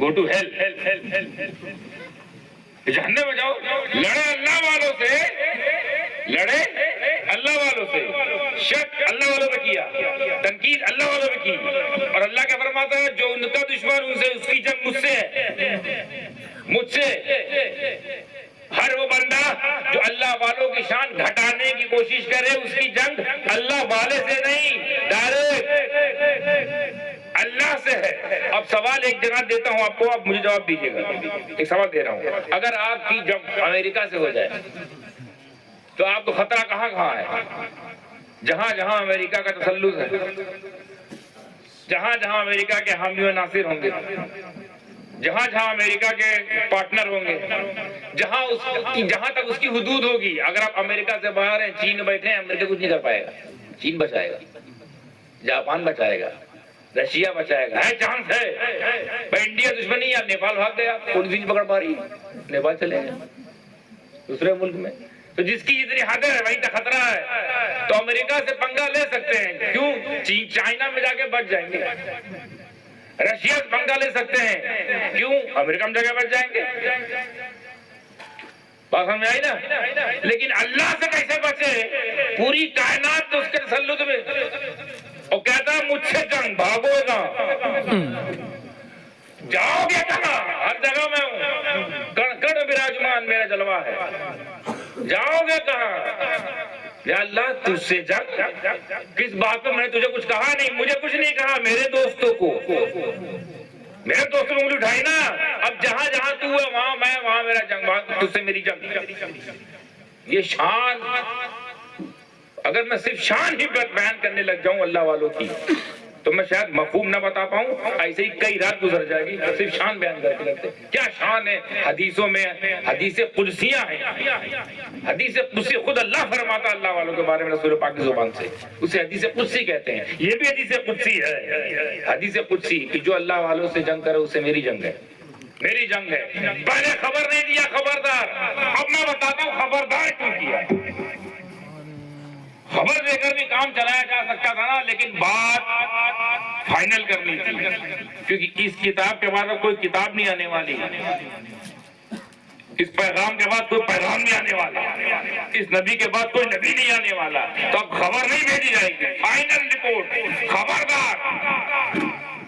Go to heel, جہنم میں جاؤ. لڑے اللہ والوں سے، لڑے اللہ والوں سے، شک اللہ والوں پہ کیا، تنقید اللہ والوں پہ کی، اور اللہ کیا فرماتا ہے جو ان کا دشمن ان سے اس کی جنگ مجھ سے ہے، مجھ سے. ہر وہ بندہ جو اللہ والوں کی شان گھٹانے کی کوشش کرے اس کی جنگ اللہ والے سے نہیں، ڈائریکٹ اللہ سے ہے. اب سوال ایک جگہ دیتا ہوں آپ کو، آپ مجھے جواب دیجیے گا. ایک سوال دے رہا ہوں، اگر آپ کی جنگ امریکہ سے ہو جائے تو آپ کو خطرہ کہاں کہاں ہے؟ جہاں جہاں امریکہ کا تسلط ہے، جہاں جہاں امریکہ کے حامی و ناصر ہوں گے، جہاں جہاں امریکہ کے پارٹنر ہوں گے، جہاں تک اس کی حدود ہوگی. اگر آپ امریکہ سے باہر ہیں، چین میں بیٹھے ہیں، امریکہ کچھ نہیں کر پائے گا. چین بچائے گا، جاپان بچائے گا، رشیا بچائے گا. ہے چانس ہے بھائی. انڈیا دشمنی ہے، نیپال بھاگ گیا، پولیس نہیں پکڑ پا رہی، نیپال چلے گئے دوسرے ملک میں. تو جس کی جتنی حد ہے وہیں تک خطرہ ہے. تو امریکہ سے پنگا لے سکتے ہیں، کیوں؟ چائنا میں جا کے بچ جائیں گے. رشیا سے پنگا لے سکتے ہیں، کیوں؟ امریکہ میں جا کے بچ جائیں گے. بات سمجھ آئی نا؟ لیکن اللہ سے کیسے بچے؟ پوری کائنات تو اس کے تسلط میں، اور کہتا ہے مجھ سے جنگ بھاگو گا. جاؤ گے کہاں؟ ہر جگہ میں ہوں، کڑ کڑ براجمان میرا جلوہ ہے. جاؤ گے کہاں؟ یا اللہ تجھ سے جنگ؟ کس بات پہ؟ میں نے تجھے کچھ کہا نہیں، مجھے کچھ نہیں کہا، میرے دوستوں کو، میرے دوستوں نے انگلی اٹھائی نا. اب جہاں جہاں تو ہے وہاں میں، وہاں میرا جنگ، وہاں تجھ سے میری جنگ. یہ شان، اگر میں صرف شان ہی بیان کرنے لگ جاؤں اللہ والوں کی تو میں شاید مفہوم نہ بتا پاؤں. ایسے ہی کئی رات گزر جائے گی صرف شان بیان کرتے کرتے. کیا شان ہے حدیثوں میں، حدیث قدسیاں ہیں. حدیث قدسی خود اللہ فرماتا اللہ والوں کے بارے میں رسول پاک کی زبان سے، اسے حدیث قدسی کہتے ہیں. یہ بھی حدیث قدسی ہے، حدیث قدسی کہ جو اللہ والوں سے جنگ کرے اسے میری جنگ ہے، میری جنگ ہے. پہلے خبر نہیں دیا، خبردار. اب میں بتاتا ہوں خبردار کیوں کیا. خبر دے کر بھی کام چلایا جا سکتا تھا نا، لیکن بات فائنل کرنی تھی، کیونکہ اس کتاب کے بعد کوئی کتاب نہیں آنے والی، اس پیغام کے بعد کوئی پیغام نہیں آنے والا، اس نبی کے بعد کوئی نبی نہیں آنے والا. تو اب خبر نہیں بھیجی جائے گی، فائنل رپورٹ، خبردار.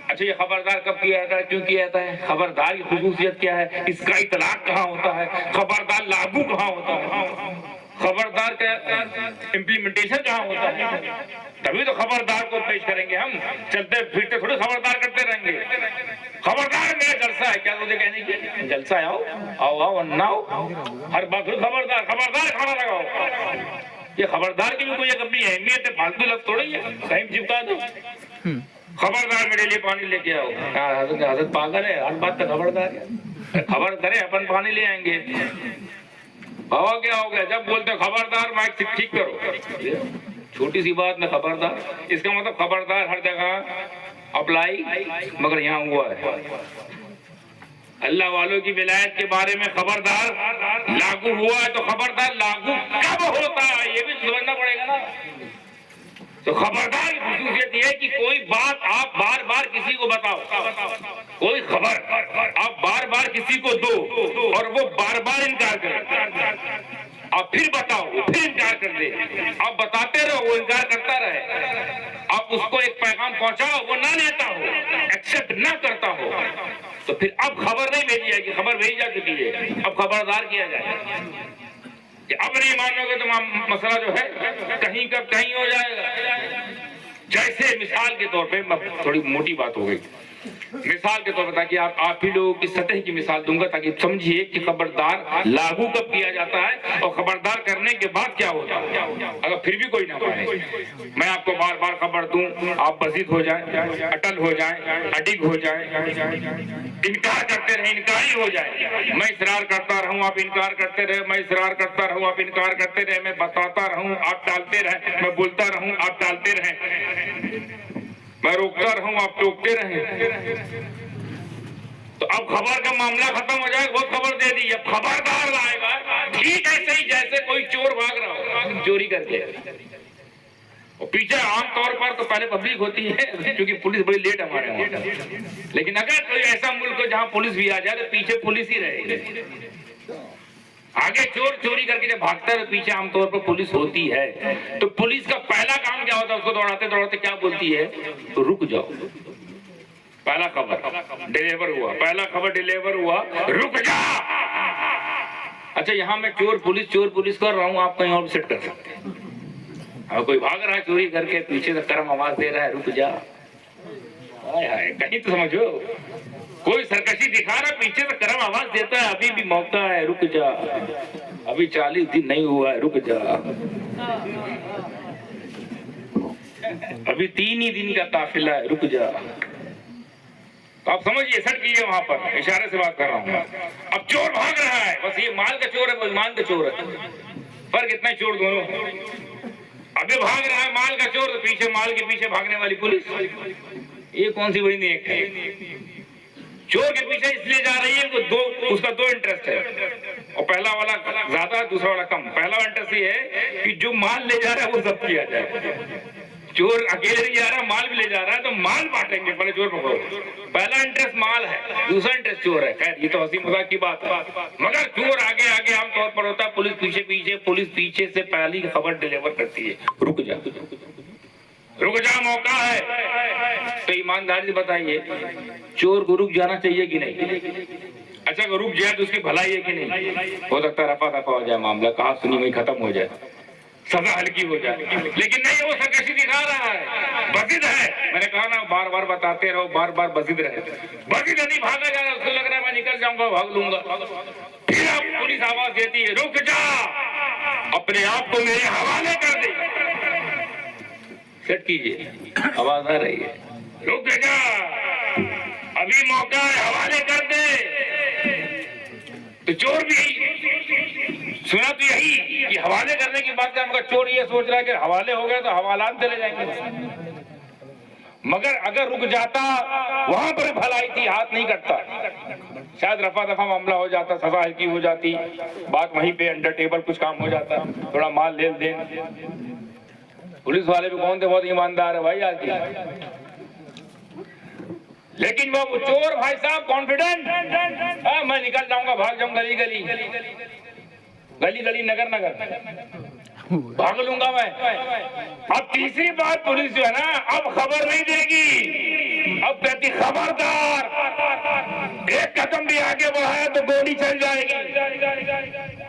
اچھا، یہ خبردار کب کیا جاتا ہے، کیوں کیا جاتا ہے؟ خبردار کی خصوصیت کیا ہے؟ اس کا اطلاق کہاں ہوتا ہے؟ خبردار لاگو کہاں ہوتا ہے؟ خبردار کا امپلیمنٹیشن کہاں ہوتا ہے؟ تبھی تو خبردار کو پیش کریں گے. ہم چلتے پھرتے تھوڑی خبردار کرتے رہیں گے. خبردار میرا جلسہ ہے، کیا تجھے کہنے کی جلسہ ہے؟ آؤ آؤ نہ آؤ، ہر بات خبردار خبردار کھانا لگاؤ. یہ خبردار کی بھی کوئی اپنی اہمیت ہے، فالتو لفظ تھوڑی ہے کہیں چپکا دو. خبردار میرے لیے پانی لے کے آؤ. حضرت پاگل ہے، ہر بات کا خبردار ہے. خبر کرے اپن پانی لے آئیں گے. ہو گیا جب بولتے خبردار مائک ٹھیک کرو. چھوٹی سی بات میں خبردار، اس کا مطلب خبردار ہر جگہ اپلائی، مگر یہاں ہوا ہے. اللہ والوں کی ولایت کے بارے میں خبردار لاگو ہوا ہے، تو خبردار لاگو کب ہوتا ہے یہ بھی سمجھنا پڑے گا نا. تو خبردار کی خصوصیت یہ ہے کہ کوئی بات آپ بار بار کسی کو بتاؤ، کوئی خبر آپ بار بار کسی کو دو اور وہ بار بار انکار کرے. آپ پھر بتاؤ، وہ پھر انکار کر دے. آپ بتاتے رہو، وہ انکار کرتا رہے. آپ اس کو ایک پیغام پہنچاؤ، وہ نہ لیتا ہو، ایکسپٹ نہ کرتا ہو، تو پھر اب خبر نہیں بھیجی جائے گی. خبر بھیجی جا چکی ہے، اب خبردار کیا جائے کہ اب نہیں مانو گے تو مسئلہ جو ہے کہیں کا کہیں ہو جائے گا. جیسے مثال کے طور پہ تھوڑی موٹی بات ہو گئی، مثال کے طور پر تاکہ آپ ہی لوگوں کی سطح کی مثال دوں گا تاکہ سمجھیے کہ خبردار لاگو کب کیا جاتا ہے اور خبردار کرنے کے بعد کیا ہوتا ہے. اگر پھر بھی کوئی نہ مانے، میں آپ کو بار بار خبر دوں، آپ بزید ہو جائیں، اٹل ہو جائیں، اڈگ ہو جائیں، انکار کرتے رہے، انکاری ہو جائے. میں اصرار کرتا رہوں، آپ انکار کرتے رہے، میں اصرار کرتا رہوں، آپ انکار کرتے رہے، میں بتاتا رہوں، آپ ٹالتے رہے، میں بولتا رہوں، آپ ٹالتے رہے، میں روکتا رہوں، آپ ٹوکتے رہیں. تو اب خبر کا معاملہ ختم ہو جائے. بہت خبر دے دی، اب خبردار لائے گا. ٹھیک ایسے ہی جیسے کوئی چور بھاگ رہا ہو چوری کر کے، اور پیچھے عام طور پر تو پہلے پبلک ہوتی ہے کیونکہ پولیس بڑی لیٹ ہمارے وہاں. لیکن اگر کوئی ایسا ملک ہو جہاں پولیس بھی آ جائے تو پیچھے پولیس ہی رہے گی. آگے چور چوری کر کے جب بھاگتا ہے تو پیچھے عام طور پر پولیس ہوتی ہے. تو پولیس کا پہلا کام کیا ہوتا ہے؟ اس کو دوڑاتے دوڑاتے کیا بولتی ہے؟ رک جاؤ. پہلا خبر ڈیلیور ہوا، پہلا خبر ڈیلیور ہوا، رک جا. اچھا یہاں میں چور پولیس کر رہا ہوں، آپ کہیں اور سیٹ کر سکتے ہیں. اور کوئی بھاگ رہا ہے چوری کر کے، پیچھے سے کرم آواز دے رہا ہے رک جا. کہیں تو سمجھو، کوئی سرکشی دکھا رہا ہے، پیچھے سے کرم آواز دیتا ہے ابھی بھی موقع ہے رک جا، ابھی 40 دن نہیں ہوا ہے رک جا، ابھی 3 ہی دن کا قافلہ ہے رک جا. تو آپ سمجھئے سر کیجئے، وہاں پر اشارے سے بات کر رہا ہوں. اب چور بھاگ رہا ہے، بس یہ مال کا چور ہے وہ ایمان کا چور ہے، فرق اتنا ہے چور دونوں. ابھی بھاگ رہا ہے مال کا چور، تو پیچھے مال کے پیچھے بھاگنے والی پولیس. یہ کون سی بڑی نیک ہے؟ چور کے پیچھے اس لیے جا رہی ہے کہ اس کا 2 انٹرسٹ ہے، اور پہلا والا زیادہ ہے، دوسرا والا کم. پہلا انٹرسٹ یہ ہے کہ جو مال لے جا رہا ہے وہ ضبط کیا جائے. چور اکیلے نہیں جا رہا، مال بھی لے جا رہا ہے تو مال بانٹیں گے، پہلے چور پکڑو. پہلا انٹرسٹ مال ہے، دوسرا انٹرسٹ چور ہے. خیر یہ تو ہنسی مذاق کی بات ہے، مگر چور آگے آگے عام طور پر ہوتا ہے، پولیس پیچھے پیچھے. پولیس پیچھے سے پہلی خبر ڈیلیور کرتی ہے رک جا، رک جا موقع ہے. تو ایمانداری سے بتائیے چور کو رک جانا چاہیے کہ نہیں؟ اچھا اگر رک جائے تو اس کی بھلائی ہے کہ نہیں؟ ہو سکتا ہے رفع دفع ہو جائے معاملہ، کہاں سنی وہیں ختم ہو جائے، سزا ہلکی ہو جائے. لیکن نہیں، وہ سرکشی دکھا رہا ہے، بزد ہے. میں نے کہا نا بار بار بتاتے رہو، بار بار بزد رہے. بزد نہیں بھاگا جا رہا، اس کو لگ رہا ہے میں نکل جاؤں گا بھاگ لوں گا. پھر اب پولیس آواز دیتی ہے رک جا، اپنے آپ کو میرے حوالے کر دے. سیٹ کیجئے، آواز آ رہی ہے رک جا، ابھی موقع ہے حوالے کر دے. تو چور بھی سنا تو یہی کہ حوالے کرنے کی بات ہے، مگر چور یہ سوچ رہا ہے کہ حوالے ہو گئے تو حوالات چلے جائیں گے. مگر اگر رک جاتا وہاں پر بھلائی تھی، ہاتھ نہیں کٹتا، شاید رفع دفع معاملہ ہو جاتا، سزا ہلکی ہو جاتی، بات وہیں پہ انڈر ٹیبل کچھ کام ہو جاتا، تھوڑا مال لین دین. پولیس والے بھی کون تھے؟ بہت ایماندار ہے بھائی آج کی. لیکن وہ چور بھائی صاحب کانفیڈنٹ، میں نکل جاؤں گا، بھاگ جاؤں گلی گلی گلی گلی نگر نگر بھاگ لوں گا میں. اب تیسری بات پولیس جو ہے نا اب خبر نہیں دے گی، اب کہتی خبردار، ایک قدم بھی آگے بڑھایا تو گولی چل جائے گی.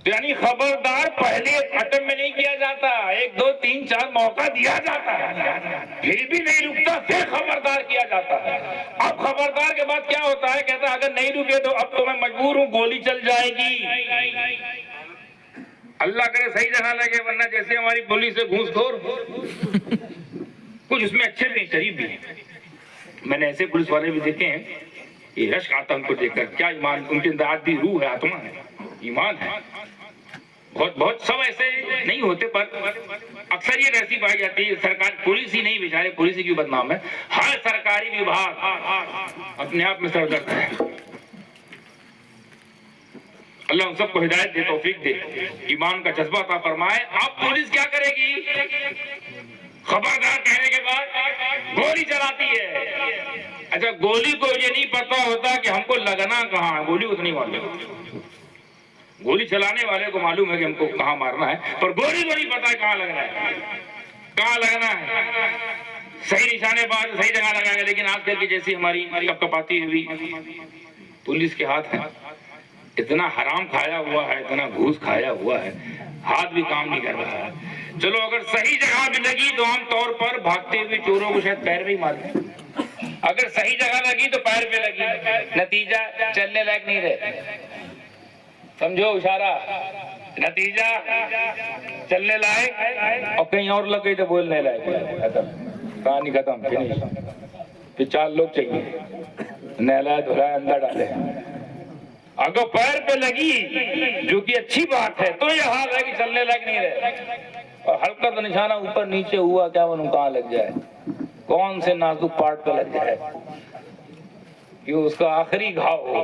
یعنی خبردار پہلے اٹم میں نہیں کیا جاتا، 1 2 3 4 موقع دیا جاتا ہے، پھر بھی نہیں رکتا، پھر خبردار کیا جاتا ہے. اب خبردار کے بعد کیا ہوتا ہے؟ کہتا ہے اگر نہیں رکے تو اب تو میں مجبور ہوں، گولی چل جائے گی. اللہ کرے صحیح جگہ لگے، ورنہ جیسے ہماری پولیس سے گھوس خور، کچھ اس میں اچھے بھی شریف بھی ہیں. میں نے ایسے پولیس والے بھی دیکھے ہیں، یہ رشک آتا ان کو دیکھ کر، کیا ایمان، ان کے اندر آدھی روح ہے، آتما ہے، ایمان ہے. بہت سب ایسے نہیں ہوتے، پر اکثر یہ ایسی پائی جاتی ہے. سرکار پولیس ہی نہیں، بیچارے پولیس کی بدنام ہے، ہر سرکاری وبھاگ اپنے آپ میں سردرد ہے. اللہ ہم سب کو ہدایت دے، توفیق دے، ایمان کا جذبہ عطا فرمائے. اب پولیس کیا کرے گی؟ خبردار کہنے کے بعد گولی چلاتی ہے. اچھا گولی کو یہ نہیں پتا ہوتا کہ ہم کو لگنا کہاں ہے، گولی اتنی معلوم، گولی چلانے والے کو معلوم ہے کہ ہم کو کہاں مارنا ہے، پر گولی کو نہیں پتا کہاں لگنا ہے، کہاں لگنا ہے. صحیح نشانے باز صحیح جگہ لگائے گا، لیکن آج کل کی جیسی ہماری کپ کپاتی ہوئی پولیس کے ہاتھ ہیں، اتنا حرام کھایا ہوا ہے، اتنا گھوس کھایا ہوا ہے، ہاتھ بھی کام نہیں کر رہا ہے. چلو اگر صحیح جگہ بھی لگی تو عام طور پر بھاگتے ہوئے چوروں کو شاید پیر میں ہی مار دیں. اگر صحیح جگہ لگی تو پیر پہ لگی، نتیجہ چلنے لائق نہیں رہے. سمجھو اشارہ، نتیجہ چلنے لائق، اور کہیں اور لگ گئی تو بولنے لائق. کہانی ختم، فنش. پھر 4 لوگ چاہیے، نہلائے دھلائے اندر ڈالے. اگر پیر پہ لگی جو کہ اچھی بات ہے تو یہ حال ہے کہ چلنے لائق نہیں رہے. اور ہلکا تو نشانہ اوپر نیچے ہوا، کیا معلوم کہاں لگ جائے، کون سے نازک پارٹ پہ لگ جائے کہ اس کا آخری گھاؤ ہو.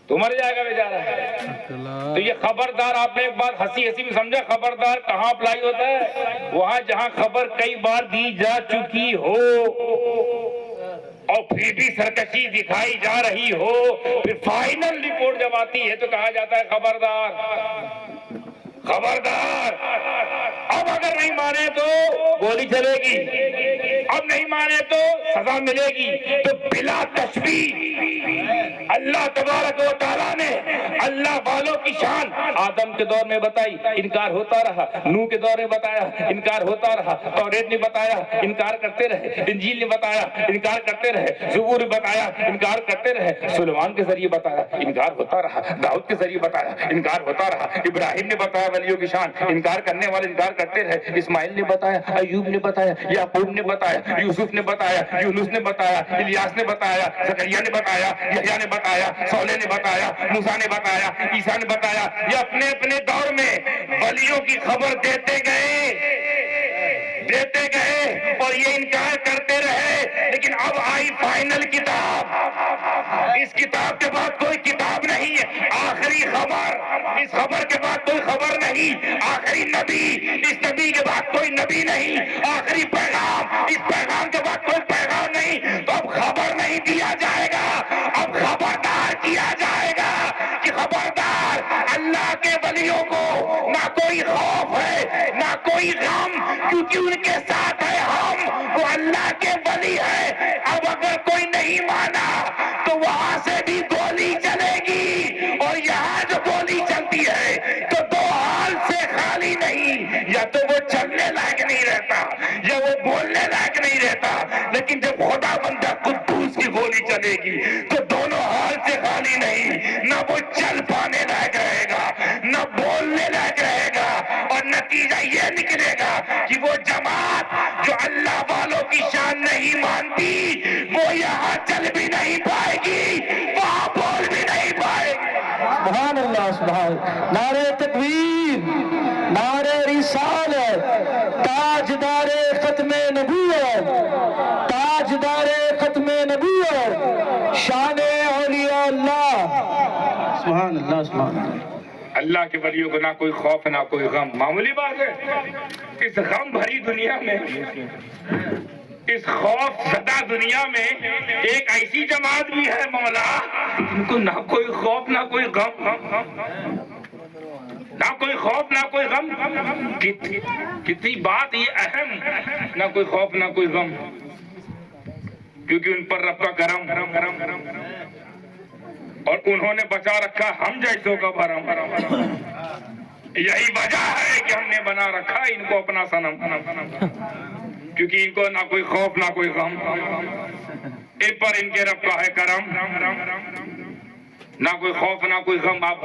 تو مر جائے گا بیچارہ۔ تو یہ خبردار آپ نے ایک بات ہنسی ہنسی میں سمجھا، خبردار کہاں اپلائی ہوتا ہے؟ وہاں جہاں خبر کئی بار دی جا چکی ہو اور پھر بھی سرکشی دکھائی جا رہی ہو، پھر فائنل رپورٹ جب آتی ہے تو کہا جاتا ہے خبردار خبردار۔ اب اگر نہیں مانے تو گولی چلے گی، اب نہیں مانے تو سزا ملے گی۔ تو بلا تشبیہ اللہ تبارک و تعالیٰ نے اللہ والوں کی شان آدم کے دور میں بتائی، انکار ہوتا رہا، نوح کے دور میں بتایا، انکار ہوتا رہا، توریت نے بتایا، انکار کرتے رہے، انجیل نے بتایا، انکار کرتے رہے، زبور نے بتایا، انکار کرتے رہے، سلیمان کے ذریعے بتایا، انکار ہوتا رہا، داؤد کے ذریعے بتایا، انکار ہوتا رہا، ابراہیم نے بتایا ولیوں کی شان، انکار کرنے والے انکار کرتے رہے، اسماعیل نے بتایا، ایوب نے بتایا، یعقوب نے بتایا، یوسف نے بتایا، یونس نے بتایا، الیاس نے بتایا، زکریا نے بتایا، یحییٰ نے بتایا، صالح نے بتایا، موسیٰ نے بتایا، عیسیٰ نے بتایا۔ یہ اپنے اپنے دور میں ولیوں کی خبر دیتے گئے اور یہ انکار کرتے رہے، لیکن اب آئی فائنل کتاب۔ اس کتاب کے بعد کوئی کتاب نہیں ہے، آخری خبر، اس خبر کے بعد کوئی خبر نہیں، آخری نبی، اس نبی کے بعد کوئی نبی نہیں، آخری پیغام، اس پیغام کے بعد کوئی پیغام نہیں۔ تو اب خبر نہیں دیا جائے گا، اب خبردار کیا جائے گا کہ خبردار، اللہ کے ولیوں کو نہ کوئی خوف ہے نہ کوئی غم، کیونکہ ان کے ساتھ ہے ہم، وہ اللہ کے ولی ہے۔ اب اگر کوئی نہیں مانا تو وہاں سے بھی گولی چلے گی، اور یہاں جو گولی چلتی ہے تو دو حال سے خالی نہیں، یا تو وہ چلنے لائق نہیں رہتا یا وہ بولنے لائق نہیں رہتا، لیکن جب خدا بندہ قدوس کی گولی چلے گی تو دونوں حال سے خالی نہیں، نہ وہ چل پانے لائق رہے گا نہ بولنے لائق رہے گا، اور نتیجہ یہ نکلے گا کہ وہ جماعت جو اللہ والوں کی شان نہیں مانتی وہ یہاں چل بھی نہیں پائے گی، وہاں بول بھی نہیں پائے گی۔ سبحان اللہ، سبحان اللہ، نعرہ تکبیر، نعرہ رسالت، تاجدار ختم نبوت، تاجدار ختم نبوت، شان اولیاء اللہ، سبحان اللہ، سبحان اللہ۔ اللہ کے ولیوں کو نہ کوئی خوف نہ کوئی غم، معمولی بات ہے۔ اس غم بھری دنیا میں، اس خوف زدہ دنیا میں ایک ایسی جماعت بھی ہے مولا جن کو نہ کوئی خوف نہ کوئی غم، نہ کوئی خوف نہ کوئی غم۔ کتنی بات یہ اہم، نہ کوئی خوف نہ کوئی غم، کیونکہ ان پر رب کا کرم، اور انہوں نے بچا رکھا ہم جیسوں کا بھرم۔ یہی وجہ ہے کہ ہم نے بنا رکھا ان کو اپنا صنم، کیونکہ ان کو نہ کوئی خوف نہ کوئی غم، ان پر ان کے رب کا ہے کرم، نہ کوئی خوف نہ کوئی غم۔ آپ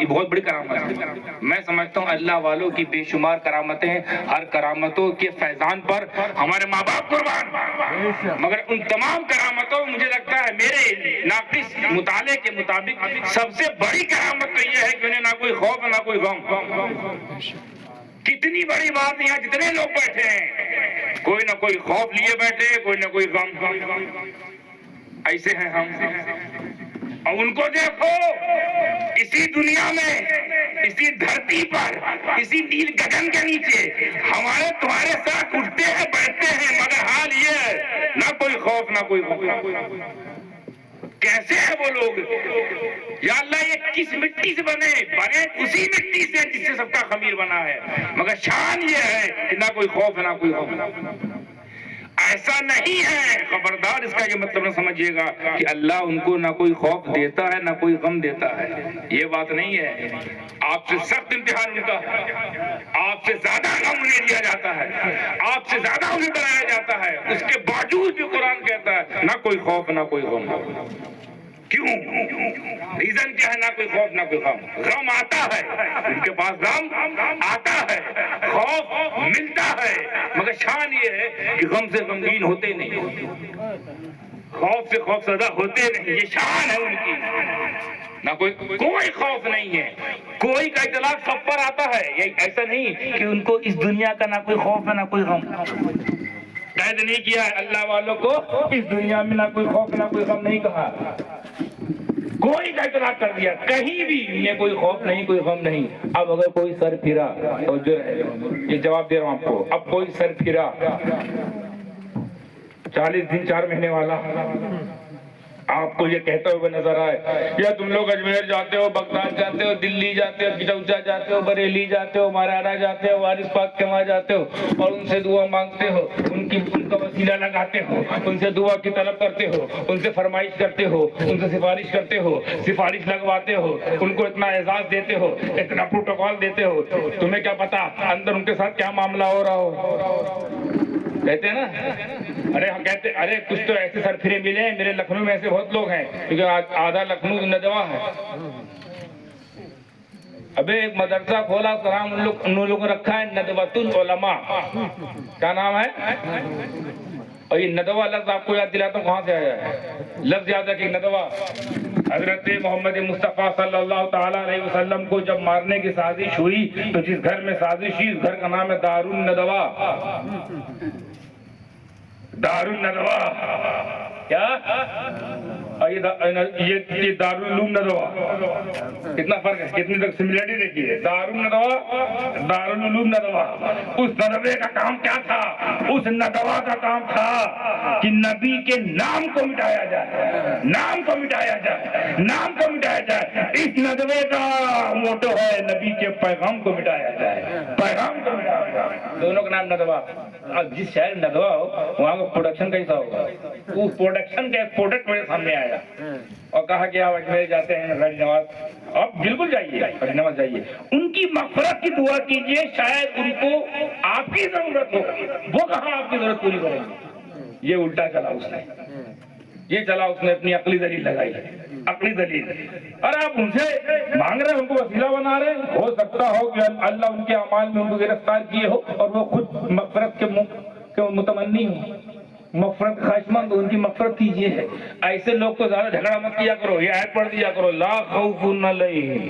بہت بڑی کرامت ہے، میں سمجھتا ہوں اللہ والوں کی بے شمار کرامتیں، ہر کرامتوں کے فیضان پر ہمارے ماں باپ قربان، مگر ان تمام کرامتوں مجھے لگتا ہے میرے ناقص مطالعے کے مطابق سب سے بڑی کرامت تو یہ ہے کہ انہیں نہ کوئی خوف نہ کوئی غم۔ کتنی بڑی بات، یہاں جتنے لوگ بیٹھے ہیں کوئی نہ کوئی خوف لیے بیٹھے، کوئی نہ کوئی غم، ایسے ہیں ہم۔ اور ان کو دیکھو اسی دنیا میں، اسی دھرتی پر، اسی نیل گگن کے نیچے ہمارے تمہارے ساتھ اٹھتے ہیں بیٹھتے ہیں، مگر حال یہ ہے نہ کوئی خوف نہ کوئی غم۔ کیسے ہیں وہ لوگ؟ یا اللہ یہ کس مٹی سے بنے اسی مٹی سے جس سے سب کا خمیر بنا ہے، مگر شان یہ ہے کہ نہ کوئی خوف نہ کوئی غم۔ ایسا نہیں ہے، خبردار اس کا یہ مطلب نہ سمجھیے گا کہ اللہ ان کو نہ کوئی خوف دیتا ہے نہ کوئی غم دیتا ہے، یہ بات نہیں ہے۔ آپ سے سخت امتحان ان کا ہے، آپ سے زیادہ غم انہیں دیا جاتا ہے، آپ سے زیادہ انہیں ڈرایا جاتا ہے، اس کے باوجود بھی قرآن کہتا ہے نہ کوئی خوف نہ کوئی غم۔ کیوں؟ ریزن کیا ہے؟ نہ کوئی خوف نہ کوئی غم۔ غم آتا ہے، ان کے پاس غم آتا ہے، خوف ملتا ہے، مگر شان یہ ہے کہ غم سے غمگین ہوتے نہیں، خوف سے خوف زدہ ہوتے نہیں، یہ شان ہے ان کی۔ نہ کوئی خوف نہیں ہے، کوئی کا اطلاق سب پر آتا ہے، یہ ایسا نہیں کہ ان کو اس دنیا کا نہ کوئی خوف ہے نہ کوئی غم۔ قید نہیں کیا ہے اللہ والوں کو اس دنیا میں نہ کوئی خوف نہ کوئی غم نہیں کہا، کوئی کا اطلاق کر دیا کہیں بھی یہ کوئی خوف نہیں کوئی غم نہیں. اب اگر کوئی سر پھرا تو جو ہے یہ جواب دے رہا ہوں آپ کو, اب کوئی سر پھرا 40 دن 4 مہینے والا آپ کو یہ کہتا ہوئے نظر آئے, یا تم لوگ اجمیر جاتے ہو, بغداد جاتے ہو, دلی جاتے ہو, بٹوچا جاتے ہو, بریلی جاتے ہو, ماراڑا جاتے ہو, وارث پاک کے وہاں جاتے ہو اور ان سے دعا مانگتے ہو, ان کا وسیلہ لگاتے ہو, ان سے دعا کی طلب کرتے ہو, ان سے فرمائش کرتے ہو, ان سے سفارش کرتے ہو, سفارش لگواتے ہو, ان کو اتنا اعزاز دیتے ہو, اتنا پروٹوکول دیتے ہو, تمہیں کیا پتا اندر ان کے ساتھ کیا معاملہ ہو رہا ہو. کہتے ہیں نا, ارے ہم کہتے ارے کچھ تو ایسے سر پھرے ملے ہیں, میرے لکھنؤ میں ایسے بہت لوگ ہیں کیونکہ آدھا لکھنؤ ندوہ ہے. ابے ایک مدرسہ کھولا کرام ان لوگوں نے رکھا ہے ندوۃ العلماء, کیا نام ہے؟ اور یہ ندوہ لفظ آپ کو یاد دلاتا ہوں کہاں سے آیا ہے, لفظ یاد ہے کہ ندوہ حضرت محمد مصطفیٰ صلی اللہ تعالیٰ علیہ وسلم کو جب مارنے کی سازش ہوئی تو جس گھر میں سازش ہوئی اس گھر کا نام ہے دار الندوہ. دار الندوہ کیا, یہ دار العلوم ندوہ, کتنا فرق ہے, کتنی تک سملیرٹی دیکھیے. دار الندوہ دار العلوم ندوہ. اس ندوے کا کام کیا تھا؟ اس ندوہ کا کام تھا کہ نبی کے نام کو مٹایا جائے, نام کو مٹایا جائے, نام کو مٹایا جائے. اس ندوے کا موٹو ہے نبی کے پیغام کو مٹایا جائے, پیغام کو مٹایا جائے. دونوں کا نام ندوہ. اب جس شہر میں ندوہ ہو وہاں کا پروڈکشن کیسا ہوگا؟ اس پروڈکشن کا ایک پروڈکٹ میرے سامنے آیا اور کہا کہ آپ اجمیر جاتے ہیں غیر نواز, آپ بالکل جائیے, غیر نواز جائیے, ان کی مغفرت کی دعا کیجئے, شاید ان کو آپ کی ضرورت ہو. وہ کہاں آپ کی ضرورت پوری کریں گے؟ یہ الٹا چلا اس نے, یہ چلا اس نے اپنی عقلی دلیل لگائی, عقلی دلیل. اور آپ ان سے مانگ رہے ہیں, ان کو وسیلہ بنا رہے ہیں. ہو سکتا ہو کہ اللہ ان کے اعمال میں ان کو گرفتار کیے ہو اور وہ خود مغفرت کے متمنی ہو, مغفرت خواہش مند, ان کی مغفرت کیجیے. ایسے لوگ کو زیادہ جھگڑا مت کیا کرو, یہ آیت پڑھ دیا کرو, لا خوف علیہم.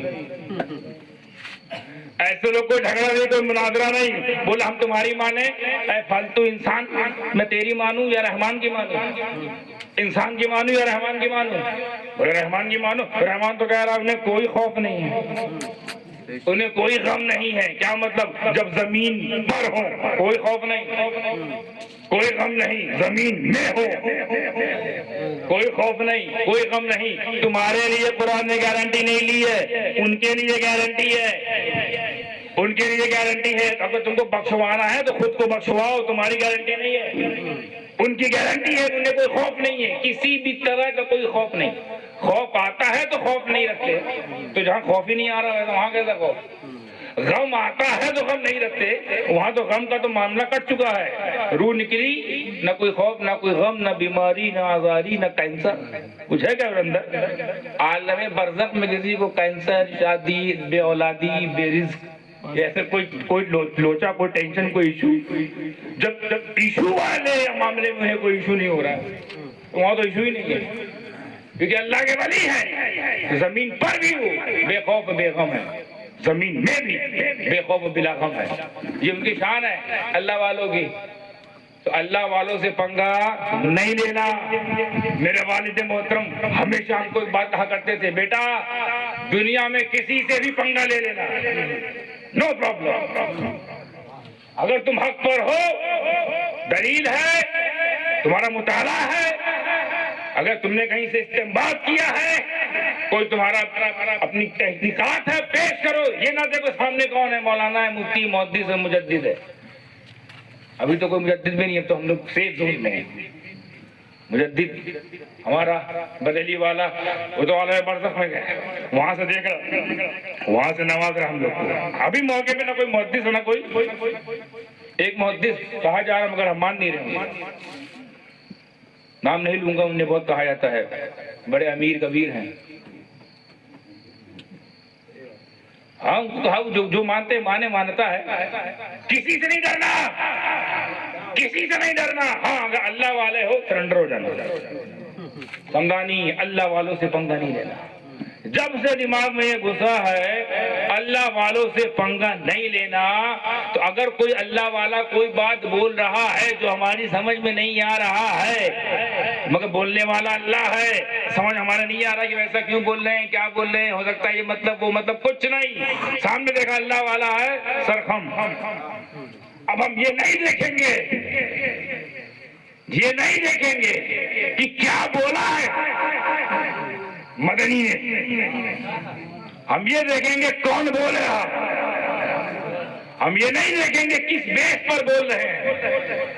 ایسے لوگ کو جھگڑا دے کوئی مناظرہ نہیں, بولا ہم تمہاری مانے, اے فالتو انسان, میں تیری مانوں یا رحمان کی مانوں, انسان کی مانوں یا رحمان کی مانوں؟ بولے رحمان کی مانو. رحمان تو کہہ رہا انہیں کوئی خوف نہیں ہے, انہیں کوئی غم نہیں ہے. کیا مطلب؟ جب زمین پر ہو کوئی خوف نہیں, کوئی غم نہیں, زمین میں ہو کوئی خوف نہیں, کوئی غم نہیں. تمہارے لیے قرآن نے گارنٹی نہیں لی ہے, ان کے لیے گارنٹی ہے, ان کے لیے گارنٹی ہے. اگر تم کو بخشوانا ہے تو خود کو بخشواؤ, تمہاری گارنٹی نہیں ہے, ان کی گارنٹی ہے. انہیں کوئی خوف نہیں ہے, کسی بھی طرح کا کوئی خوف نہیں. خوف آتا ہے تو خوف نہیں رکھتے, تو جہاں خوف ہی نہیں آ رہا ہے تو وہاں کیسا خوف؟ غم آتا ہے تو غم نہیں رکھتے, وہاں تو غم کا تو معاملہ کٹ چکا ہے. روح نکلی, نہ کوئی خوف, نہ کوئی غم, نہ بیماری, نہ آزاری, نہ کینسر. کچھ ہے کیا اندر؟ عالم برزخ میں کسی کو کینسر, شادی, بے اولادی, بے رزق, ایسے کوئی لوچا, کوئی ٹینشن, کوئی ایشو. جب ایشو والے معاملے میں کوئی ایشو نہیں ہو رہا ہے, وہاں تو ایشو ہی نہیں ہے, کیونکہ اللہ کے ولی ہیں. زمین پر بھی وہ بے خوف بے غم ہے, زمین میں بھی بے خوف بلا غم ہے. یہ ان کی شان ہے اللہ والوں کی. تو اللہ والوں سے پنگا نہیں لینا. میرے والد محترم ہمیشہ ہم کو ایک بات کہا کرتے تھے, بیٹا دنیا میں کسی سے بھی پنگا لے لینا, نو پرابلم. اگر تم حق پر ہو, دلیل ہے, تمہارا مطالعہ ہے, اگر تم نے کہیں سے استنباط کیا ہے, کوئی تمہارا اپنی تحقیقات ہے, پیش کرو. یہ نہ دیکھو سامنے کون ہے, مولانا ہے, مفتی, محدث ہے, مجدد ہے. ابھی تو کوئی مجدد بھی نہیں ہے, تو ہم لوگ سیف زون میں ہیں. مجدد ہمارا بریلی والا وہ تو عالم برزخ میں گئے, وہاں سے دیکھ رہا, وہاں سے نواز رہا ہم لوگ. ابھی موقع پہ نہ کوئی محدث نہ کوئی, ایک محدث کہا جا رہا مگر ہم مان نہیں رہے. نام نہیں لوں گا, انہیں بہت کہا جاتا ہے, بڑے امیر کبیر ہیں. ہاں کہا جو مانتے مانے مانتا ہے, کسی سے نہیں ڈرنا, کسی سے نہیں ڈرنا. ہاں اگر اللہ والے ہو سرنڈر ہو جانا, سمجھا نہیں, اللہ والوں سے پنگا نہیں لینا. جب سے دماغ میں یہ گھسا ہے اللہ والوں سے پنگا نہیں لینا، تو اگر کوئی اللہ والا کوئی بات بول رہا ہے جو ہماری سمجھ میں نہیں آ رہا ہے، مگر بولنے والا اللہ ہے، سمجھ ہمارا نہیں آ رہا کہ ویسا کیوں بول رہے ہیں، کیا بول رہے ہیں، ہو سکتا ہے یہ مطلب وہ مطلب، کچھ نہیں، سامنے دیکھا اللہ والا ہے سرخم۔ اب ہم یہ نہیں دیکھیں گے، یہ نہیں دیکھیں گے کہ کیا بولا ہے مدنی نے، ہم یہ دیکھیں گے کون بول رہا، ہم یہ نہیں دیکھیں گے کس بیس پر بول رہے ہیں،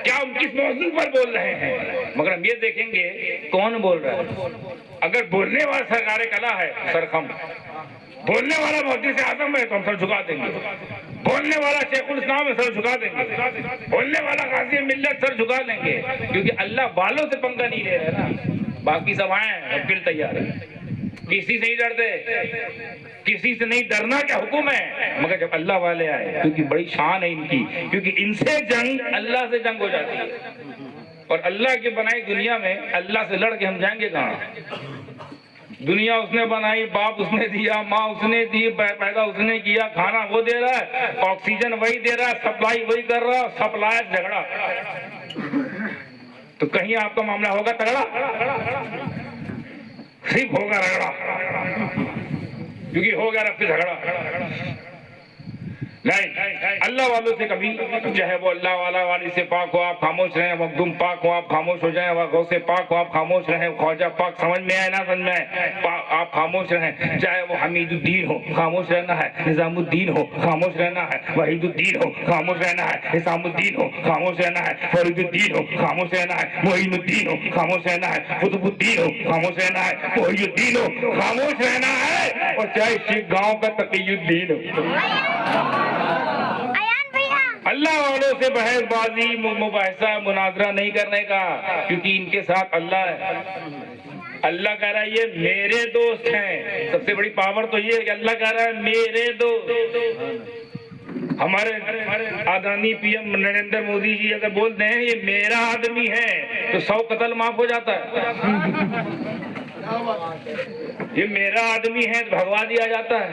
کیا ہم کس موضوع پر بول رہے ہیں، مگر ہم یہ دیکھیں گے کون بول رہا ہے۔ اگر بولنے والا سرکار کلا ہے سرخم، بولنے والا محدث اعظم ہے تو ہم سر جھکا دیں گے، بولنے والا شیخ الاسلام ہے سر جھکا دیں گے، بولنے والا غازی ملت سر جھکا لیں گے، کیونکہ اللہ والوں سے پنگا نہیں لے رہے نا، باقی سب آئیں اب دل تیار ہے، کسی سے نہیں ڈرتے، کسی سے نہیں ڈرنا کیا حکم ہے، مگر جب اللہ والے آئے، کیونکہ بڑی شان ہے ان کی، کیونکہ ان سے جنگ اللہ سے جنگ ہو جاتی ہے، اور اللہ کی بنائی دنیا میں اللہ سے لڑ کے ہم جائیں گے کہاں؟ دنیا اس نے بنائی، باپ اس نے دیا، ماں اس نے دی، پیدا اس نے کیا، کھانا وہ دے رہا ہے، آکسیجن وہی دے رہا ہے، سپلائی وہی کر رہا ہے، سپلائر جھگڑا، تو کہیں آپ کا معاملہ ہوگا تگڑا؟ صرف ہوگا رگڑا، کیونکہ ہو گیا رب سے جھگڑا۔ نہیں، اللہ والوں سے کبھی چاہے وہ اللہ والا والی سے پاک ہو آپ خاموش رہیں، مخدوم پاک ہو آپ خاموش ہو جائیں، غوث پاک ہو آپ خاموش رہیں، خواجہ پاک سمجھ میں آئے نہ سمجھ میں آئے آپ خاموش رہیں، چاہے وہ حمید الدین ہو خاموش رہنا ہے، نظام الدین ہو خاموش رہنا ہے، وحید الدین ہو خاموش رہنا ہے، حسام الدین ہو خاموش رہنا ہے، فرید الدین ہو خاموش رہنا ہے، معین الدین ہو خاموش رہنا ہے، قطب الدین ہو خاموش رہنا ہے، محی الدین ہو خاموش رہنا ہے، اور چاہے شیخ گاؤں کا تقی الدین ہو۔ اللہ والوں سے بحث بازی مباحثہ مناظرہ نہیں کرنے کا، کیونکہ ان کے ساتھ اللہ ہے، اللہ کہہ رہا ہے یہ میرے دوست ہیں، سب سے بڑی پاور تو یہ ہے کہ اللہ کہہ رہا ہے میرے دوست۔ ہمارے آدرانی پی ایم نریندر مودی جی اگر بولتے ہیں یہ میرا آدمی ہے تو 100 قتل معاف ہو جاتا ہے، یہ میرا آدمی ہے تو بھگوا دیا جاتا ہے،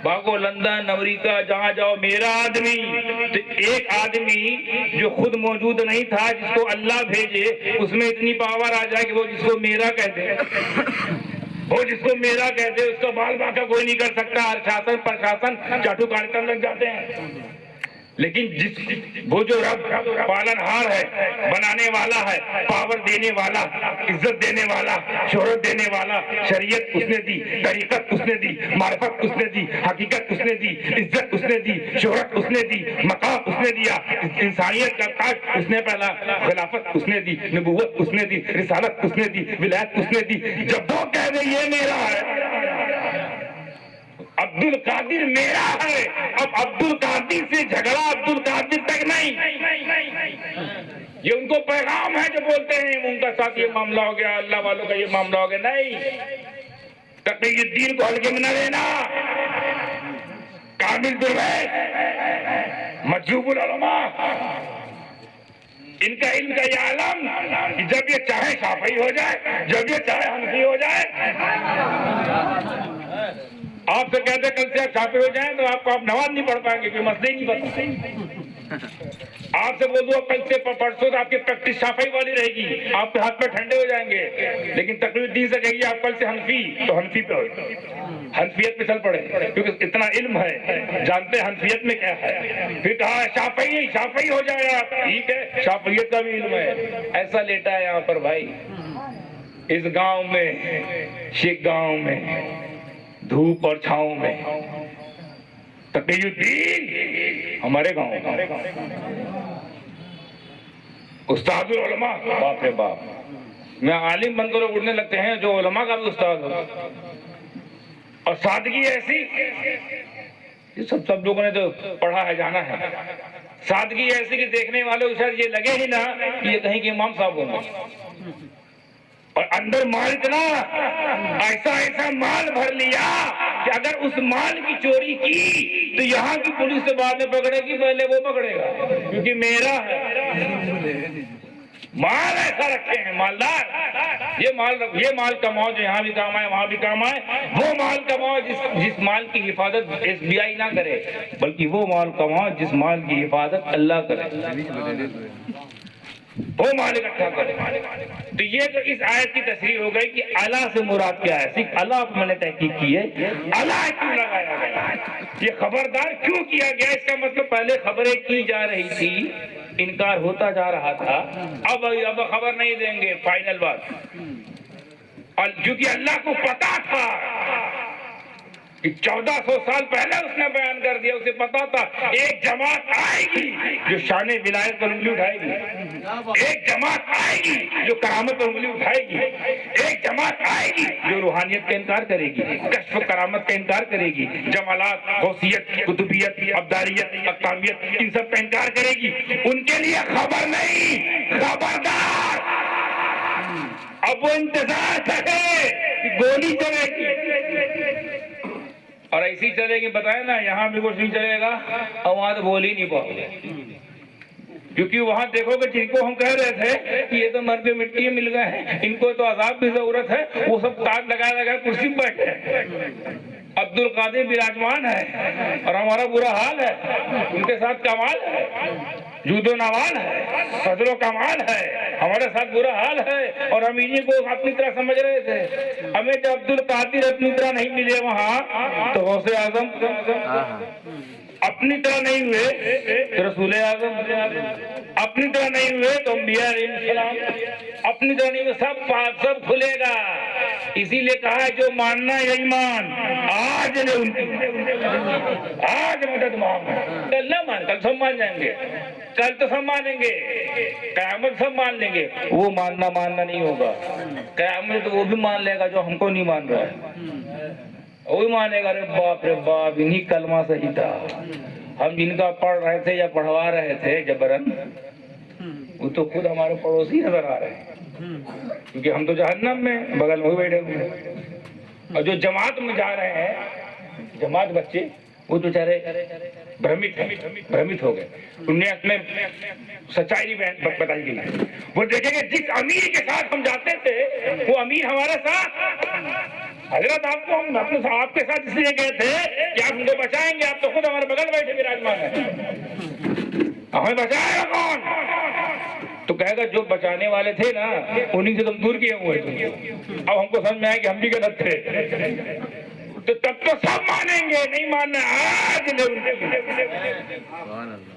بھاگو لندن امریکہ جہاں جاؤ میرا آدمی، تو ایک آدمی جو خود موجود نہیں تھا جس کو اللہ بھیجے اس میں اتنی پاور آ جائے کہ وہ جس کو میرا کہتے ہیں، وہ جس کو میرا کہتے ہیں اس کا بال باقا کوئی نہیں کر سکتا، ہر شاسن پرشاسن چاٹو کارکن لگ جاتے ہیں، لیکن وہ جو رب پالن ہار ہے، بنانے والا ہے، پاور دینے والا، عزت دینے والا، شہرت دینے والا، شریعت اس نے دی، طریقت اس نے دی، معرفت اس نے دی، حقیقت اس نے دی، عزت اس نے دی، شہرت اس نے دی، مقام اس نے دیا، انسانیت کا تاج اس نے پہلا، خلافت اس نے دی، نبوت اس نے دی، رسالت اس نے دی، ولایت اس نے دی۔ جب وہ کہہ دے یہ میرا ہے، عبد القادر میرا ہے، اب عبد القادر سے جھگڑا عبد القادر تک نہیں، یہ ان کو پیغام ہے جو بولتے ہیں ان کا ساتھ یہ معاملہ ہو گیا، اللہ والوں کا یہ معاملہ ہو گیا، نہیں، تقی الدین کو ہلکے میں نہ لینا، کامل درویش، مجذوب العلماء، ان کا علم کا یہ عالم کہ جب یہ چاہے شافعی ہو جائے، جب یہ چاہے حنفی ہو جائے، آپ سے کہتے کل سے آپ شافعی ہو جائیں تو آپ نماز نہیں پڑھ پائیں گے، کوئی مسئلہ ہی نہیں پتا، آپ سے بول دو کل سے پرسوں تو آپ کی پریکٹس شافعی والی رہے گی، آپ کے ہاتھ پہ ٹھنڈے ہو جائیں گے، لیکن تقی الدین سے کہیے آپ کل سے حنفی تو حنفی پہ حنفیت پہ چل پڑے، کیونکہ اتنا علم ہے، جانتے ہیں حنفیت میں کیا ہے، پھر کہا شافعی ہو جائے آپ، ٹھیک ہے شافعیت کا بھی علم ہے، ایسا لیٹا ہے یہاں پر بھائی اس گاؤں میں، شیخ گاؤں میں، دھوپ اور چھاؤں میں، تقی الدین ہمارے گاؤں کا استاد العلماء، باپ رے باپ، میں عالم بن کر لوگ اڑنے لگتے ہیں جو علماء کا بھی استاد ہو، اور سادگی ایسی، یہ سب لوگوں نے تو پڑھا ہے جانا ہے، سادگی ایسی کہ دیکھنے والوں کو شاید یہ لگے ہی نہ کہ یہ کہیں کہ امام صاحب ہوں گے، اور اندر مال اتنا ایسا مال بھر لیا کہ اگر اس مال کی چوری کی تو یہاں کی پولیس سے بعد میں پکڑے گی، پہلے وہ پکڑے گا کیونکہ میرا ہے، مال ایسا رکھے ہیں مالدار، یہ مال کماؤ جو یہاں بھی کام آئے وہاں بھی کام آئے، وہ مال کماؤ جس مال کی حفاظت SBI نہ کرے، بلکہ وہ مال کماؤ جس مال کی حفاظت اللہ کرے، وہ مال اکٹھا کرے۔ تو یہ تو اس آیت کی تشریح ہو گئی کہ اللہ سے مراد کیا ہے، صرف اللہ پر میں نے تحقیق کی ہے، اللہ کیوں لگایا گیا، یہ خبردار کیوں کیا گیا؟ اس کا مطلب پہلے خبریں کی جا رہی تھی، انکار ہوتا جا رہا تھا، اب خبر نہیں دیں گے، فائنل بات۔ اور کیونکہ اللہ کو پتا تھا کہ 1400 سال پہلے اس نے بیان کر دیا، اسے پتا تھا ایک جماعت آئے گی جو شان ولایت پر انگلی اٹھائے گی، ایک جماعت آئے گی جو کرامت پر انگلی اٹھائے گی، ایک جماعت آئے گی جو روحانیت کا انکار کرے گی، کشف کرامت کا انکار کرے گی، جمالات، غوثیت، قطبیت، ابدالیت، اقطامیت، ان سب کا انکار کرے گی۔ ان کے لیے خبر نہیں، خبردار، اب وہ انتظار کرے کہ گولی چلے گی، اور ایسی چلے گی، بتائے نا یہاں بھی کچھ نہیں چلے گا اور وہاں تو بول ہی نہیں پاؤ گے، کیونکہ وہاں دیکھو گے جن کو ہم کہہ رہے تھے کہ یہ تو مرد مٹی مل گئے ہیں، ان کو تو عذاب کی ضرورت ہے، وہ سب تاج لگا کرسی میں بیٹھے ہیں، عبد القادر براجمان ہے اور ہمارا برا حال ہے، ان کے ساتھ کمال ہے، جود و نوال ہے، فضل و کمال ہے، ہمارے ساتھ برا حال ہے، اور ہم انہیں کو اپنی طرح سمجھ رہے تھے۔ ہمیں جب عبد القادر اپنی طرح نہیں ملے وہاں تو غوث اعظم اپنی طرح نہیں ہوئے تو رسول اعظم اپنی طرح نہیں ہوئے تو انبیاء علیہ السلام اپنی طرح نہیں ہوئے، سب کھلے گا۔ اسی لیے کہا ہے جو ماننا ہے ایمان آج لے، ان کی آج مدد مانگنا، کل نہ مان، کل سب مان جائیں گے، کل تو سب مانیں گے، قیامت سب مان لیں گے، وہ ماننا نہیں ہوگا، قیامت تو وہ بھی مان لے گا جو ہم کو نہیں مان رہا ہے، وہی مانے گا، رے باپ انہی کلمہ صحیح تھا، ہم جن کا پڑھ رہے تھے یا پڑھوا رہے تھے جبرن، وہ تو خود ہمارے پڑوسی نظر آ رہے ہیں، کیونکہ ہم تو جہنم میں بغل میں بیٹھے ہوئے، اور جو جماعت میں جا رہے ہیں، جماعت بچے، وہ تو چہرے بھرمت ہو گئے، انہیں اپنے سچائی بتائی گئی، وہ دیکھیں گے جس امیر کے ساتھ ہم جاتے تھے وہ امیر ہمارے ساتھ، حضرت آپ کو ہم اپنے آپ کے ساتھ اس لیے گئے تھے کہ آپ ہم کو بچائیں گے، آپ تو خود ہمارے بغل بیٹھے وراجمان ہیں، ہمیں بچائے گا کون؟ تو کہے گا جو بچانے والے تھے نا انہیں سے تم دور کیے ہوئے تھے، اب ہم کو سمجھ میں آیا کہ ہم بھی غلط تھے، تو تب تو سب مانیں گے، نہیں ماننا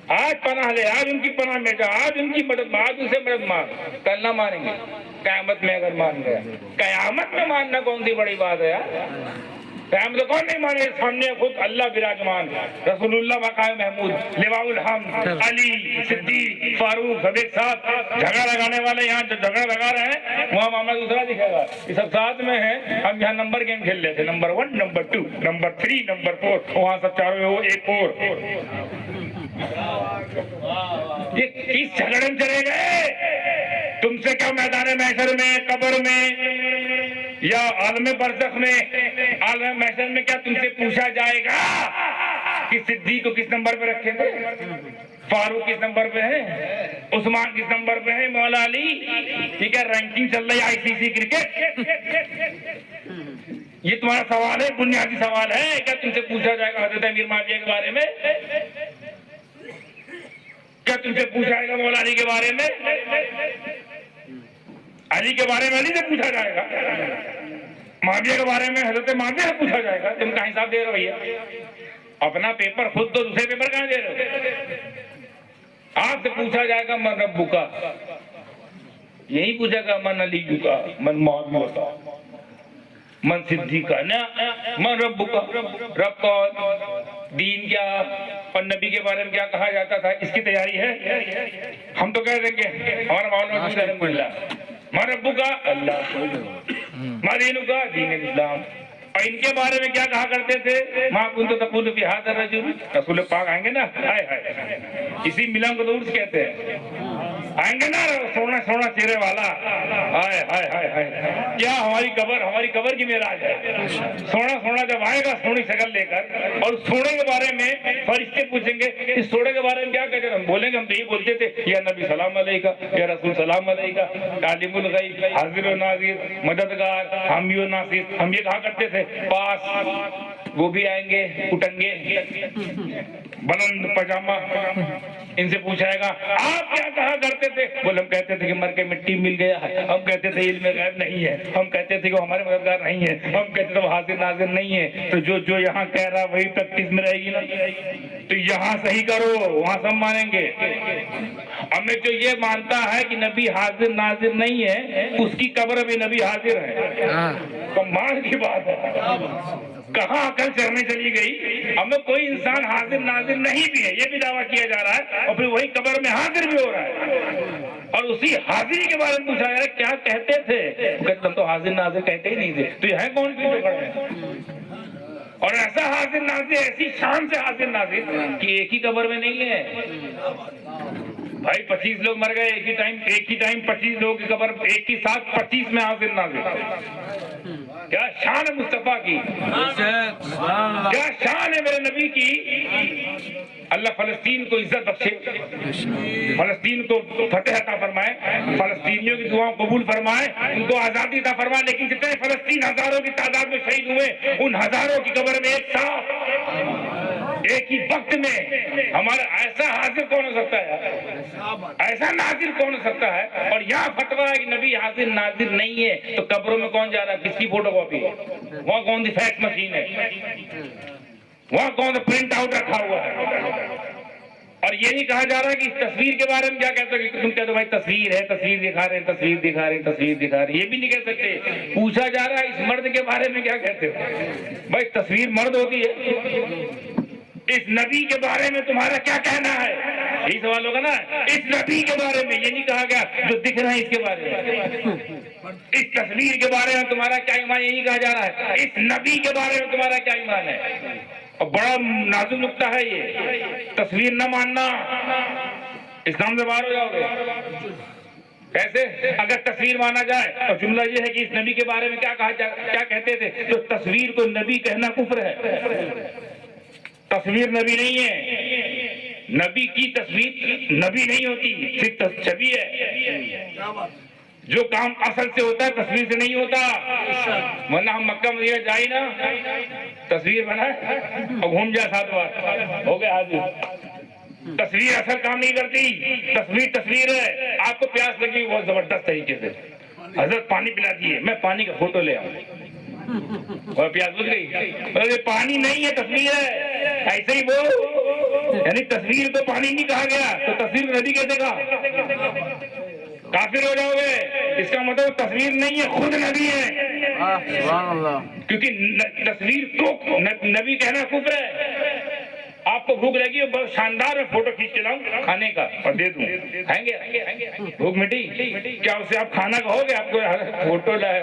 آج پناہ لے، آج ان کی پناہ میں جا، آج ان کی مدد، آج ان سے مدد مانگ، کل نہ مانیں گے، قیامت میں اگر مان گیا، قیامت میں ماننا کون سی بڑی بات ہے یار، قیامت کون نہیں مانے، سامنے خود اللہ براجمان، رسول اللہ مقام محمود، لواء الحمد، علی، صدیق، فاروق، سب ایک ساتھ، جھگڑا لگانے والے یہاں جو جھگڑا لگا رہے ہیں وہاں معاملہ دوسرا دکھے گا، یہ سب ساتھ میں ہیں، ہم یہاں نمبر گیم کھیل لیتے، نمبر 1، نمبر 2، نمبر 3، نمبر 4، وہاں سب چاروں میں ایک اور، یہ کس جھگڑے میں چلے گئے؟ تم سے کیا میدان محشر میں، قبر میں یا عالم برزخ میں، عالم محشر میں کیا تم سے پوچھا جائے گا کہ صدیق کو کس نمبر پہ رکھے تھے، فاروق کس نمبر پہ ہے، عثمان کس نمبر پہ ہے، مولا علی، ٹھیک ہے، رینکنگ چل رہی ہے ICC کرکٹ، یہ تمہارا سوال ہے، بنیادی سوال ہے، کیا تم سے پوچھا جائے گا حضرت امیر معاویہ کے بارے میں، کیا تم سے پوچھا جائے گا مولا علی کے بارے میں، علی کے بارے میں علی سے پوچھا جائے گا، معاویہ کے بارے میں حضرت معاویہ سے پوچھا جائے گا، تم کہاں حساب دے رہے ہو بھیا، اپنا پیپر خود تو دوسرے پیپر کہاں دے رہے ہو، آپ سے پوچھا جائے گا من ربو کا، یہی پوچھا گا من علی کا، من معاویہ کا، من صدیق کا، من ربو کا، رب کون، دین کیا، اور نبی کے بارے میں کیا کہا جاتا تھا، اس کی تیاری ہے، ہم تو کہہ دیں گے ہمارا مولانا موجود الحمدللہ، من ربو کا اللہ، من دینو کا دین اسلام، اور ان کے بارے میں کیا کہا کرتے تھے، ما کنت تقول فی ھذا الرجل، رسول پاک آئیں گے نا، ہائے ہائے، اسی ملان کو تو عرس کہتے ہیں، آئیں گے نا سونا سونا چہرے والا, ہائے ہائے ہائے ہائے, کیا ہماری قبر کی معراج ہے. سونا سونا جب آئے گا سونی شکل لے کر, اور سونے کے بارے میں فرشتے پوچھیں گے اس سونے کے بارے میں کیا کہتے ہیں, ہم بولیں گے ہم تو یہی بولتے تھے یا نبی سلام علیکہ, یا رسول سلام علیکہ, عالم الغیب, حاضر و ناظر, مددگار, حامی و ناصر, ہم یہ کہا کرتے تھے. پاس وہ بھی آئیں گے اٹنگے, بلند پاجامہ, ان سے پوچھا گا آپ کیا کہا کرتے تھے, بولے ہم کہتے تھے کہ مر کے مٹی مل گیا ہے, ہم کہتے تھے علم غیب نہیں ہے, ہم کہتے تھے کہ ہمارے مددگار نہیں ہے, ہم کہتے تھے وہ حاضر ناظر نہیں ہے. تو جو یہاں کہہ رہا وہی پریکٹس میں رہے گی نا, تو یہاں صحیح کرو وہاں سب مانیں گے. ہمیں جو یہ مانتا ہے کہ نبی حاضر ناظر نہیں ہے اس کی قبر بھی نبی حاضر ہے, کمال کی بات ہے. کہاں عقل چرنے چلی گئی. ہمیں کوئی انسان حاضر ناظر نہیں بھی ہے یہ بھی دعویٰ کیا جا رہا ہے, اور پھر وہی قبر میں حاضر بھی ہو رہا ہے, اور اسی حاضری کے بارے میں پوچھا جا رہا ہے کیا کہتے تھے, کہتے تو حاضر ناظر کہتے ہی نہیں تھے. تو یہ ہے کون سی پکڑ میں, اور ایسا حاضر ناظر, ایسی شان سے حاضر ناظر کہ ایک ہی قبر میں نہیں ہے. بھائی 25 لوگ مر گئے ایک ہی ٹائم 25 لوگوں کی قبر ایک ہی ساتھ 25 میں حاضر ناظر. کیا شان ہے مصطفیٰ کی, کیا شان ہے میرے نبی کی. اللہ فلسطین کو عزت بخشے, فلسطین کو فتح عطا فرمائے, فلسطینیوں کی دعاؤں قبول فرمائے, ان کو آزادی عطا فرمائے. لیکن جتنے فلسطین ہزاروں کی تعداد میں شہید ہوئے ان ہزاروں کی قبر میں ایک ساتھ ایک ہی وقت میں ہمارا ایسا حاضر کون ہو سکتا ہے, ایسا ناظر کون ہو سکتا ہے. اور یہاں فتویٰ ہے کہ نبی حاضر ناظر نہیں ہے, تو قبروں میں کون جا رہا ہے, کس کی فوٹو کاپی ہے, وہاں کون سی فیکس مشین ہے, وہاں کون سا پرنٹ آؤٹ رکھا ہوا ہے. اور یہ نہیں کہا جا رہا کہ اس تصویر کے بارے میں کیا کہتے ہو, کہ تم کہتے ہو بھائی تصویر ہے, تصویر دکھا رہے ہیں, تصویر دکھا رہے ہیں, تصویر دکھا رہے ہیں, یہ بھی نہیں کہہ سکتے. پوچھا جا رہا ہے اس مرد کے بارے میں کیا کہتے ہو. بھائی تصویر مرد ہوتی ہے, اس نبی کے بارے میں تمہارا کیا کہنا ہے, یہی سوال ہوگا نا. اس نبی کے بارے میں یہ نہیں کہا گیا جو دکھ رہا ہے اس کے بارے میں, اس تصویر کے بارے میں تمہارا کیا ایمان, یہ نہیں کہا جا رہا ہے اس نبی کے بارے میں تمہارا کیا ایمان ہے. اور بڑا نازک نقطہ ہے یہ, تصویر نہ ماننا اسلام سے باہر ہو جاؤ گے. کیسے, اگر تصویر مانا جائے اور جملہ یہ ہے کہ اس نبی کے بارے میں کیا کہتے تھے, تو تصویر کو نبی کہنا کفر ہے. تصویر نبی نہیں ہے, نبی کی تصویر نبی نہیں ہوتی, صرف چھوی ہے. جو کام اصل سے ہوتا ہے تصویر سے نہیں ہوتا. ورنہ ہم مکہ مدینہ جائیں نا, تصویر بنائے اور گھوم جائے 7 بار ہو گئے حاضر. تصویر اصل کام نہیں کرتی, تصویر ہے. آپ کو پیاس لگی بہت زبردست طریقے سے, حضرت پانی پلا دیے, میں پانی کا فوٹو لے آؤں, اور پیاس بجھ گئی, پانی نہیں ہے تصویر ہے. ایسے ہی وہ یعنی تصویر کو پانی نہیں کہا گیا, تو تصویر نبی کہتے گا, کافر ہو جاؤ گے. اس کا مطلب تصویر نہیں ہے, خود نبی ہے. کیونکہ تصویر کو نبی کہنا کفر ہے. آپ کو بھوک لگی اور بہت شاندار میں فوٹو کھینچ کے لاؤں کھانے کا اور دے دوں, کھائیں گے؟ بھوک مٹی کیا اسے آپ کھانا کہو گے؟ آپ کو فوٹو لائے,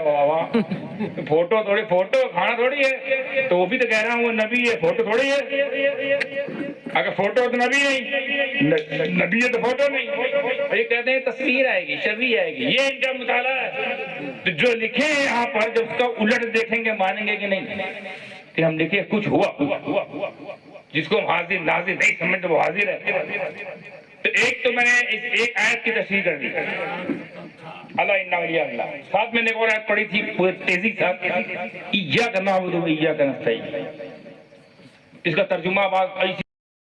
فوٹو تھوڑی, فوٹو کھانا تھوڑی ہے. تو وہ بھی تو کہہ رہا ہوں وہ نبی ہے, فوٹو تھوڑی ہے. اگر فوٹو تو نبی نہیں, نبی ہے تو فوٹو نہیں. یہ کہتے ہیں تصویر آئے گی, چھوی آئے گی, یہ ان کا مطالعہ ہے. تو جو لکھے ہیں یہاں پر جب اس کا الٹ دیکھیں گے مانیں گے کہ نہیں, کہ ہم لکھے کچھ ہوا. جس کو ہم حاضر ناظر نہیں سمجھتے وہ حاضر ہے. تو ایک تو میں نے ایک آیت کی تشریح کر دی, اللہ انا ولی اللہ. ساتھ میں نے ایک اور آیت پڑھی تھی پورے تیزی کے ساتھ, ایاک نعبد و ایاک نستعین. اس کا ترجمہ